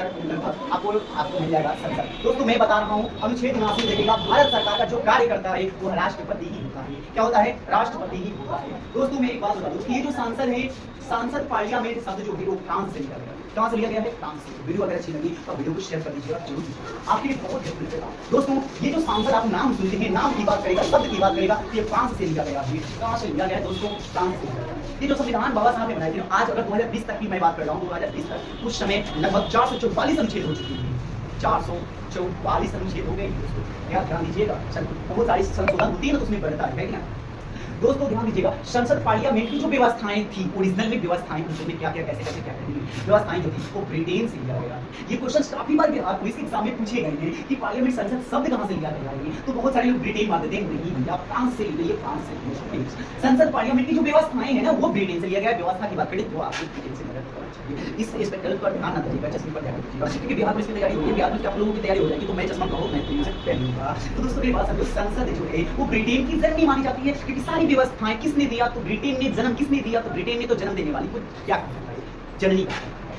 आपको आपको मिल जाएगा संसद। दोस्तों मैं बता रहा हूँ अनुच्छेद 79 देखिएगा, भारत सरकार का जो कार्य करता है वो राष्ट्रपति ही होता है। क्या होता है? राष्ट्रपति ही होता है। दोस्तों मैं एक बात बता दूं, ये जो सांसद है, सांसद पार्लियामेंट शब्द जो है वो फ्रांस से लिया गया है। कहाँ से लिया गया है? फ्रांस से। वीडियो अगर अच्छी लगी तो वीडियो को शेयर कर दीजिएगा जरूर, आपके लिए बहुत हेल्पफुल रहेगा। दोस्तों ये जो सांसद आप नाम सुनते हैं, नाम की बात करेगा, शब्द की बात करेगा, ये फ्रांस से लिया गया है। कहाँ से लिया गया है दोस्तों? फ्रांस से लिया गया है। ये जो संविधान बाबा साहब ने बनाए थे, आज अगर 2020 तक की मैं बात कर रहा हूँ, 2020 तक, उस समय लगभग 444 अनुच्छेद हो चुके हैं। 444 अनुच्छेद हो गए दोस्तों, ध्यान दीजिएगा। बहुत सारी संशोधन होती है ना, तो उसमें बढ़ता है ना। दोस्तों ध्यान दीजिएगा, संसद पार्लियामेंट की जो व्यवस्थाएं थी, ओरिजिनल में व्यवस्थाएं, उनमें क्या क्या कैसे कैसे क्या व्यवस्थाएं जो थी वो ब्रिटेन से लिया गया। ये क्वेश्चन काफी बार बिहार पुलिस के एग्जाम में पूछे गए हैं कि पार्लियामेंट संसद शब्द कहां से लिया गया है, तो बहुत सारे लोग ब्रिटेन मान देते हैं, नहीं भैया फ्रांस से लिए, फ्रांस से। संसद पार्लियामेंट की जो व्यवस्थाएं है ना वो ब्रिटेन से लिया गया। व्यवस्था की बात करें तो आपको ब्रिटेन से मदद करना चाहिए। इस पे पर ध्यान न दीजिएगा, चश्मे पर ध्यान दीजिएगा, क्योंकि बिहार पुलिस की तैयारी होगी, बिहार पुलिस आप लोगों की तैयारी हो जाएगी तो मैं चश्मा बहुत महत्वपूर्ण से पहनूंगा। तो दोस्तों मेरी बात समझो, संसद जो है वो ब्रिटेन की जननी मानी जाती है, क्योंकि सारी व्यवस्थाएं किसने दिया? तो ब्रिटेन ने। जन्म किसने दिया? तो ब्रिटेन ने। तो जन्म देने वाली को क्या कहता है? जननी।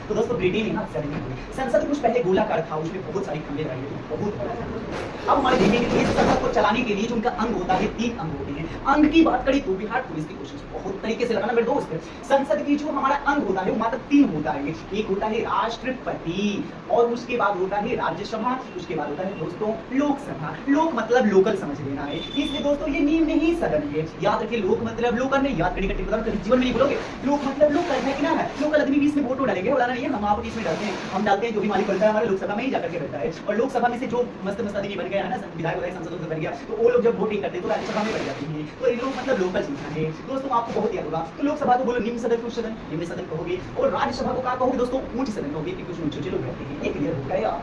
तो दोस्तों ब्रिटेन यहाँ जननी हुई। संसद कुछ पहले गोलाकार था, उसमें बहुत सारी खंभे रही थी, बहुत बड़ा था। अब हमारे देखेंगे कि इस संसद को चलाने के लिए जो उनका अंग होता है, 3 अंग होते हैं। अंग की बात करें तो बिहार पुलिस की कोशिश बहुत तरीके से लगाना मेरे दोस्त। संसद की जो हमारा अंग होता है वो मात्र 3 होता है। एक होता है राष्ट्रपति, और उसके बाद होता है राज्यसभा, उसके बाद होता है दोस्तों लोकसभा। लोक मतलब लोकल समझ लेना है, इसलिए दोस्तों ये नींव नहीं सदन है। याद रखिए, लोक मतलब लोकल नहीं, याद करने का कभी जीवन में नहीं बोलोगे। लोक मतलब लोकल है कि ना है, लोकल आदमी भी इसमें वोट डालेंगे, बोला नहीं है हम आप इसमें डालते हैं, हम डालते हैं जो भी मालिक बनता है हमारे लोकसभा में ही जाकर के बैठता है। और लोकसभा में से जो मस्त मस्त आदमी बन गया है ना, विधायक वगैरह सांसद बन गया, तो वो लोग जब वोटिंग करते हैं तो राज्यसभा में बैठ जाते हैं। तो ये लोग मतलब लोकल चीज है दोस्तों, आपको बहुत याद होगा। तो लोकसभा को बोलो निम्न सदन, उच्च सदन, निम्न सदन कहोगे, और राज्यसभा को क्या कहोगे दोस्तों? उच्च सदन कहोगे, क्योंकि उसमें ऊंचे लोग रहते हैं। ये क्लियर हो गया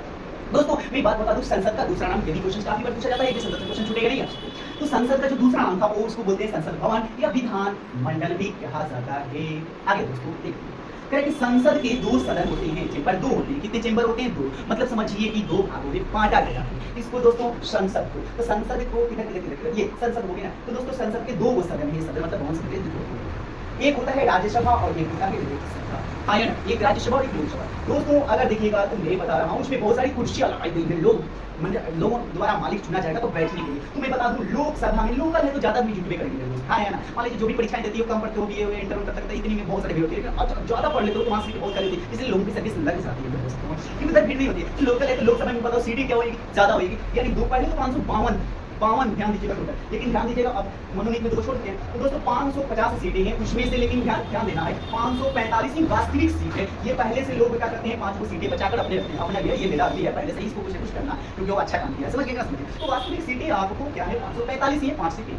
दोस्तों। मैं बात बता दूं, संसद का दूसरा नाम, यदि क्वेश्चन काफी बार पूछा जाता है कि संसद का क्वेश्चन छूटेगा नहीं आपसे, तो संसद का जो दूसरा नाम था वो उसको बोलते हैं संसद भवन या विधान मंडल भी कहा जाता है। आगे दोस्तों देखिए कि संसद के 2 सदन होते हैं, चेंबर 2 होते हैं। कितने चेंबर होते हैं? 2। मतलब समझिए कि 2 भागों में बांटा गया है इसको दोस्तों, संसद को। तो संसद को किधर ये संसद हो गया ना, तो दोस्तों संसद के 2 सदन है। सदन मतलब भवन से एक होता है राज्यसभा और एक होता है लोकसभा। आयन, एक राज्यसभा और एक लोकसभा। दोस्तों अगर देखिएगा तो मैं बता रहा हूँ, उसमें बहुत सारी कुर्सियां लगाई गई है, लोगों द्वारा मालिक चुना जाएगा तो बैठने के लिए। तो मैं बता दूं, लोकसभा में लोकल है तो ज्यादा भी जुटवे करेंगे दोस्त, हाँ है ना। मान लीजिए जो भी परीक्षाएं देती हो, कम पढ़ते हो, बीए इंटरव्यू कर सकते हैं, इतनी में बहुत सारे भीड़ होती है, लेकिन ज्यादा पढ़ लेते हो तो वहाँ सीट बहुत करी होती है, इसलिए लोगों की सर्विस लग जाती है दोस्तों, क्योंकि उधर भीड़ नहीं होती है। लोकल है तो लोकसभा में बताओ सीटें क्या होगी? ज्यादा होगी, यानी 2 पढ़े तो 552 ध्यान दीजिएगा टोटल। लेकिन ध्यान दीजिएगा, अब मनोनीत में तो छोड़ दिया तो दोस्तों 550 सीटें हैं उसमें से, लेकिन ध्यान देना है 545 ही वास्तविक सीट है। ये पहले से लोग क्या करते हैं, 5 सीटें बचाकर अपने रखते हैं, अपना ये मेरा भी है पहले से, इसको कुछ कुछ करना क्योंकि वो अच्छा काम किया, समझिएगा। तो वास्तविक सीटें आपको क्या है, 545 ही है, 5 सीटें।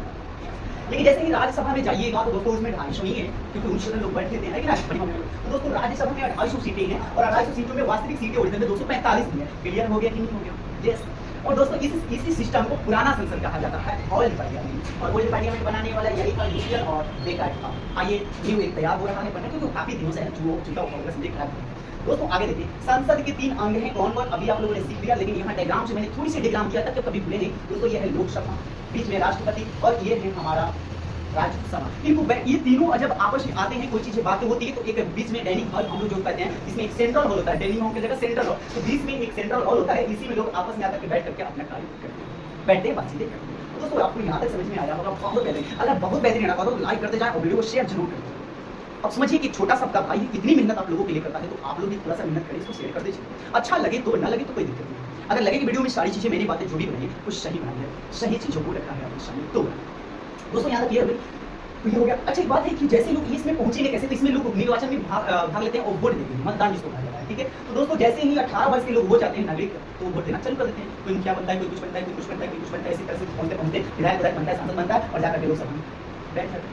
लेकिन जैसे ही राज्यसभा में जाइएगा तो दोस्तों उसमें 250 ही है, क्योंकि उन लोग बैठते हैं ना। तो दोस्तों राज्यसभा में 250 सीटें हैं, और 250 सीटों में वास्तविक सीटें ओरिजिनल 245 है। क्लियर हो गया कि नहीं हो गया? यस। और दोस्तों इसी सिस्टम को पुराना संसद कहा जाता है, ऑयल पार्लियामेंट। और ऑयल पार्लियामेंट बनाने वाला यही कॉन्स्टिट्यूशन और बेकार था। आइए न्यू एक तैयार हो रहा है बनने, क्योंकि काफी दिनों से चुका कांग्रेस देख रहा है। दोस्तों आगे देखिए, संसद के 3 अंग हैं, कौन कौन अभी आप लोगों ने सीख लिया, लेकिन यहाँ डायग्राम से मैंने थोड़ी सी डायग्राम किया था, तो कभी भूले नहीं दोस्तों। ये है लोकसभा, बीच में राष्ट्रपति, और ये है हमारा राज्यसभा। इनको ये तीनों जब आपस में आते हैं, कोई चीजें बातें होती है, तो एक बीच में डाइनिंग हॉल हम लोग जो कहते हैं, इसमें एक सेंट्रल हॉल होता है, डाइनिंग हॉल की जगह सेंट्रल हॉल, तो बीच में एक सेंट्रल हॉल होता है, इसी में लोग आपस में आकर के बैठ करके अपना कार्य करते हैं, बैठते हैं, बातचीत करते हैं। तो दोस्तों आपको यहाँ तक समझ में आया होगा, बहुत बेहतरीन। अगर बहुत बेहतरीन लगा तो लाइक करते जाए और वीडियो को शेयर जरूर करें। अब समझिए कि छोटा सा भाई इतनी मेहनत आप लोगों के लिए करता है, तो आप लोग भी थोड़ा सा मेहनत करें, इसको शेयर कर दीजिए। अच्छा लगे तो, ना लगे तो कोई दिक्कत नहीं। अगर लगे कि वीडियो में सारी चीजें मेरी बातें जो भी बनाई कुछ सही बनाई है, सही चीजों को रखा है आपके सामने, तो दोस्तों यहाँ तक क्लियर हुई? तो ये हो गया। अच्छा एक बात है कि जैसे लोग इसमें पहुंचेंगे कैसे, तो इसमें लोग निर्वाचन में भाग लेते हैं और वोट देते हैं, मतदान जिसको कहा जाता है, ठीक है। तो दोस्तों जैसे ही 18 वर्ष के लोग हो जाते हैं नागरिक, तो वोट देना चालू कर देते हैं। कोई क्या बनता है, कोई कुछ बनता है, कोई कुछ बनता है, कोई कुछ बनता है, इसी तरह से पहुंचते पहुंचते विधायक बनता है, सांसद बनता है, और जाकर के लोग सब बैठ जाते हैं।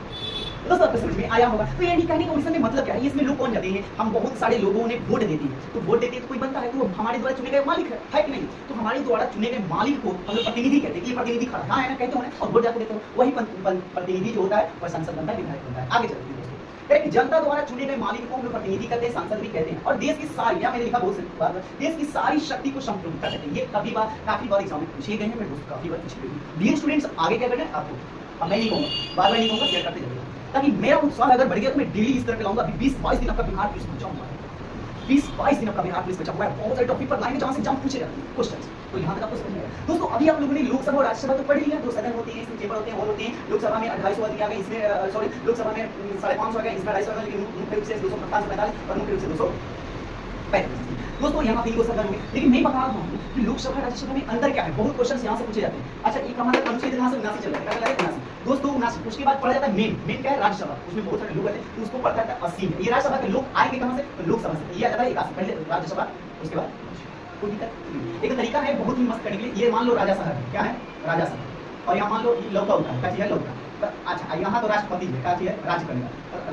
दोस्तों आपको समझ में आया होगा? तो ये कहने का ओरिजिन में मतलब क्या है, इसमें लोग कौन जाते हैं, हम बहुत सारे लोगों ने वोट देते हैं, तो वोट देते हैं तो कोई बनता है, तो वो हमारे द्वारा चुने गए मालिक है कि नहीं। तो हमारे द्वारा चुने गए मालिक को हम लोग प्रतिनिधि कहते हैं, कि प्रतिनिधि खड़ा है ना, कहते हैं, और वोट जाकर देते हैं, वही प्रतिनिधि जो होता है वह सांसद बनता है, विधायक बनता है। आगे चलते हैं दोस्तों, जनता द्वारा चुने गए मालिक को हम लोग प्रतिनिधि कहते हैं, सांसद भी कहते हैं। और देश की सारी, मैंने लिखा बहुत सी बार, देश की सारी शक्ति को संप्रभुता कहते हैं। ये काफी बार एग्जाम में पूछे गए हैं, मैं काफी बार पूछे गए। डियर स्टूडेंट्स आगे क्या करना है आपको, अब मैं नहीं कहूँगा, बार नहीं कहूँगा, शेयर करते जाइए, ताकि मेरा उत्साह अगर बढ़ गया तो मैं डेली इस तरह के लाऊंगा। अभी 20-22 दिन आपका बिहार पुलिस पहुंचाऊंगा, 20-22 दिन आपका बिहार पुलिस बचा हुआ है, बहुत सारे टॉपिक पर लाइन जहां से जंप पूछे जाते हैं क्वेश्चंस, तो यहाँ तक आपको समझ में आएगा। दोस्तों अभी आप लोगों ने लोकसभा और राज्यसभा तो पढ़ लिया, जो सदन होती है, इसमें चेंबर होते हैं, हॉल होते हैं। लोकसभा में 250 दिया गया, इसमें सॉरी लोकसभा में 550 आ गया, इसमें 250 आ गया, लेकिन मुख्य रूप से 245 और मुख्य रूप से 235। दोस्तों यहाँ पे सदन होंगे, लेकिन मैं बता रहा हूँ कि लोकसभा राज्यसभा में अंतर क्या है, बहुत क्वेश्चन यहाँ से पूछे जाते हैं। अच्छा एक हमारा अनुच्छेद यहाँ से 79 चल रहा है, क्या 79 दोस्तों 79। उसके बाद पढ़ा जाता है मेन क्या है राज्यसभा, उसमें बहुत सारे लोग आते हैं, तो उसको पढ़ता है 80 में। ये राज्यसभा के लोग आएंगे कहाँ से, तो लोकसभा से। ये आ जाता है 81, पहले राज्यसभा उसके बाद कोई दिक्कत नहीं। एक तरीका है बहुत ही मस्त करने के लिए, ये मान लो राजा साहब क्या है राजा साहब, और यहाँ मान लो लौका होता है, क्या चीज है लौका। अच्छा यहाँ तो राष्ट्रपति है, क्या चीज है राज्य करेगा,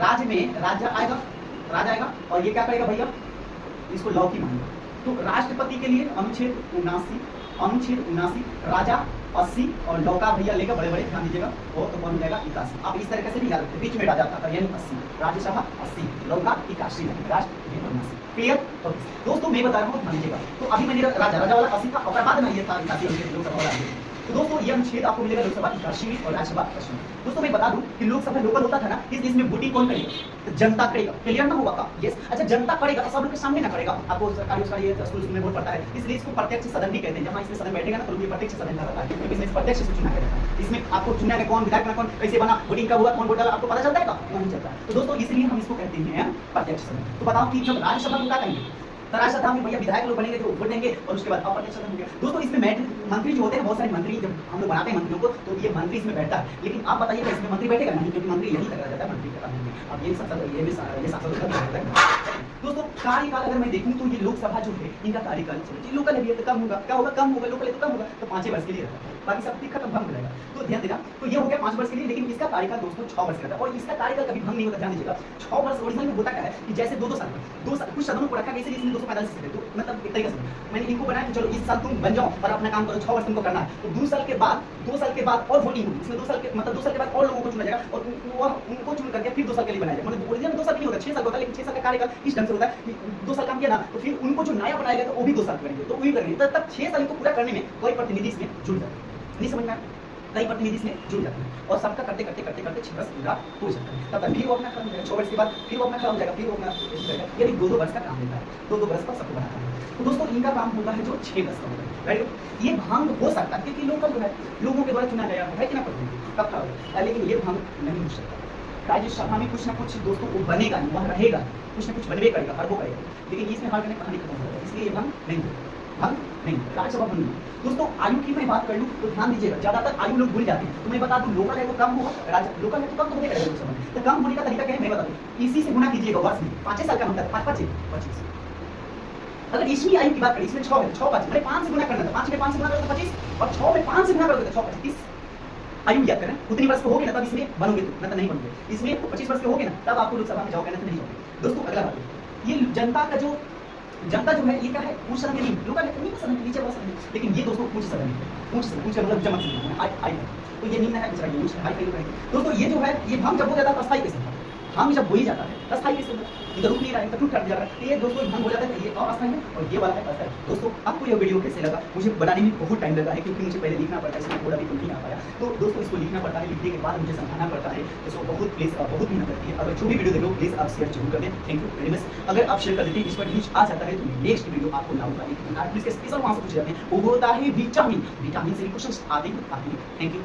राज्य में राज्य आएगा, राजा आएगा, और ये क्या करेगा भैया, इसको लौकी मानेगा। तो राष्ट्रपति के लिए अनुच्छेद 79 राजा 80 और लौका भैया लेकर बड़े बड़े ध्यान दीजिएगा, वो तो कौन हो जाएगा 81। आप इस तरीके से भी याद रखते, बीच में राजा आता था यानी 80, राज्यसभा 80, लौका 81, राष्ट्रपति 79। क्लियर? दोस्तों मैं बता रहा हूँ ध्यान दीजिएगा। तो अभी मैंने राजा वाला 80 था, और बाद में ये था 81 लोकसभा वाला। तो दोस्तों ये अनुच्छेद आपको मिलेगा लोकसभा 81 और राज्यसभा 80। दोस्तों मैं बता दूं कि लोकसभा लोकल होता था ना, इसमें वोटिंग कौन करेगा, तो जनता करेगा। क्लियर ना हुआ का? यस। अच्छा जनता करेगा तो सब लोग के सामने ना करेगा, आपको सरकारी उसका ये स्कूल में वोट पड़ता है, इसलिए इसको प्रत्यक्ष सदन भी कहते हैं। जहां इसमें सदन बैठेगा ना तो ये प्रत्यक्ष सदन रहता है, क्योंकि इसमें प्रत्यक्ष से चुना जाता है। इसमें आपको चुना गया कौन विधायक कौन कैसे बना, वोटिंग कब हुआ, कौन वोट डाला, आपको पता चलता है का नहीं चलता। तो दोस्तों इसलिए हम इसको कहते हैं प्रत्यक्ष सदन। तो बताओ कि जब राज्यसभा को क्या कहेंगे, तो राज्यसभा में भैया विधायक लोग बनेंगे जो वोट देंगे, और उसके बाद अप्रत्यक्ष सदन हो गया। दोस्तों इसमें मंत्री जो होते हैं, बहुत सारे मंत्री जब हम लोग बनाते हैं मंत्रियों को, तो ये मंत्री इसमें बैठता है। लेकिन आप बताइए कि इसमें मंत्री बैठेगा नहीं, क्योंकि मंत्री यही लगा जाता है मंत्री का काम नहीं। अब ये दोस्तों कार्यकाल अगर मैं देखूं तो ये लोकसभा जो है इनका कार्यकाल चले लोकल है तो कम होगा, क्या होगा कम होगा, लोकल है तो कम होगा, तो 5 वर्ष के लिए रहता है, बाकी सब खत्म भंग हो जाएगा। तो ध्यान देना, तो ये हो गया 5 वर्ष के लिए, लेकिन इसका कार्यकाल दोस्तों 6 वर्ष का रहता है, और इसका कार्यकाल कभी भंग नहीं होता। ध्यान दीजिएगा 6 वर्ष ओरिजिनल में होता क्या है कि जैसे 2-2 साल कुछ सदनों को रखा गया, इसलिए इसमें 245 सीटें, तो मतलब एक तरीके से मैंने इनको बनाया कि चलो इस साल तुम बन जाओ और अपना काम करो, 6 वर्ष तुमको करना है। तो 2 साल के बाद और वोटिंग होगी, इसमें 2 साल के मतलब 2 साल के बाद और लोगों को चुना जाएगा, और उनको चुन करके फिर 2 साल के लिए बनाया जाएगा। मतलब ओरिजिनल 2 साल नहीं होता, 6 साल होता है, लेकिन 6 साल का कार्यकाल इस ढंग से होता है कि 2 साल काम किया ना, तो फिर उनको जो नया बनाया गया तो वो भी 2 साल करेंगे, तो वही करेंगे। तब 6 साल को पूरा करने में कोई प्रतिनिधि इसमें जुड़ जाता है, नहीं समझ में आया, कई प्रतिनिधि इसमें जुड़ जाते हैं, और सबका करते 6 वर्ष पूरा हो जाता है। तब फिर वो अपना काम हो जाएगा, 6 वर्ष के बाद फिर वो अपना काम हो जाएगा, फिर वो अपना यानी 2-2 वर्ष का काम लेता है, 2-2 वर्ष का सबको बनाता है। तो दोस्तों इनका काम होता है जो 6 वर्ष का होता है, राइट। ये भंग हो सकता है क्योंकि लोकल जो है लोगों के द्वारा चुना गया है कि ना प्रतिनिधि, कब का, लेकिन ये भंग नहीं हो सकता। राज्यसभा में कुछ ना कुछ दोस्तों वो बनेगा, वह रहेगा, कुछ ना कुछ बनवे करेगा, हर वो करेगा, लेकिन इसमें हर करने कहानी खत्म हो जाएगा, इसलिए ये भंग नहीं होगा, भंग नहीं, राज्यसभा भंग नहीं। दोस्तों आयु की मैं बात कर लूं तो ध्यान दीजिएगा, ज्यादातर आयु लोग भूल जाते हैं। तो मैं बता दूं लोकल है वो कम होगा, राज्य लोकल है तो कम तो होगा लोकसभा में। तो कम होने का तरीका क्या है मैं बता दूं, इसी से गुना कीजिएगा वर्ष में, 5 साल का होता है, 5 25। अगर इसमें आयु की बात करें, इसमें 6 है, 6 5 मैंने 5 से गुना करना था, 5 में 5 से गुना करोगे तो 25, और 6 में 5 से गुना करोगे तो 6 25 आयु याद करें। उतनी वर्ष को हो गए ना तब इसमें बनोगे, तो ना तो नहीं बनोगे। इसमें 25 वर्ष के हो गए ना तब आपको लोकसभा में जाओगे, ना तो नहीं जाओगे। दोस्तों अगला बात, ये जनता जो है ये क्या है, उच्च सदन नहीं, लोकल है नहीं सदन नीचे वाला सदन, लेकिन ये दोस्तों उच्च सदन है, उच्च मतलब जमा हाई, तो ये निम्न है, दूसरा ये उच्च हाई करेंगे। दोस्तों ये जो है ये भंग जब हो जाता है अस्थायी कैसे होता है, भंग जब हो ही जाता है अस्थायी कैसे होता है, इधर रुक नहीं रहा है, टूट कर जा रहा है, ये दोस्तों भंग हो जाता है, ये और अस्थायी है और ये वाला है अस्थायी। दोस्तों आपको ये वीडियो कैसे लगा, मुझे बनाने में बहुत टाइम लगा है, क्योंकि मुझे पहले लिखना पड़ता है, इसमें थोड़ा भी नहीं आ पाया। तो दोस्तों इसको लिखना पड़ता है, लिखने के बाद मुझे समझाना पड़ता है, तो बहुत प्लीज बहुत मेहनत लगती है। अगर जो भी वीडियो देखो प्लीज आप शेयर जरूर कर दें, थैंक यू वेरी मच। अगर आप शेयर कर देते हैं, इस पर रीच आ जाता है तो नेक्स्ट वीडियो आपको लाऊंगा। लेकिन प्लीज के स्पेशल वहां से पूछ जाते हैं, वो होता है विटामिन से क्वेश्चन आते हैं। Thank you.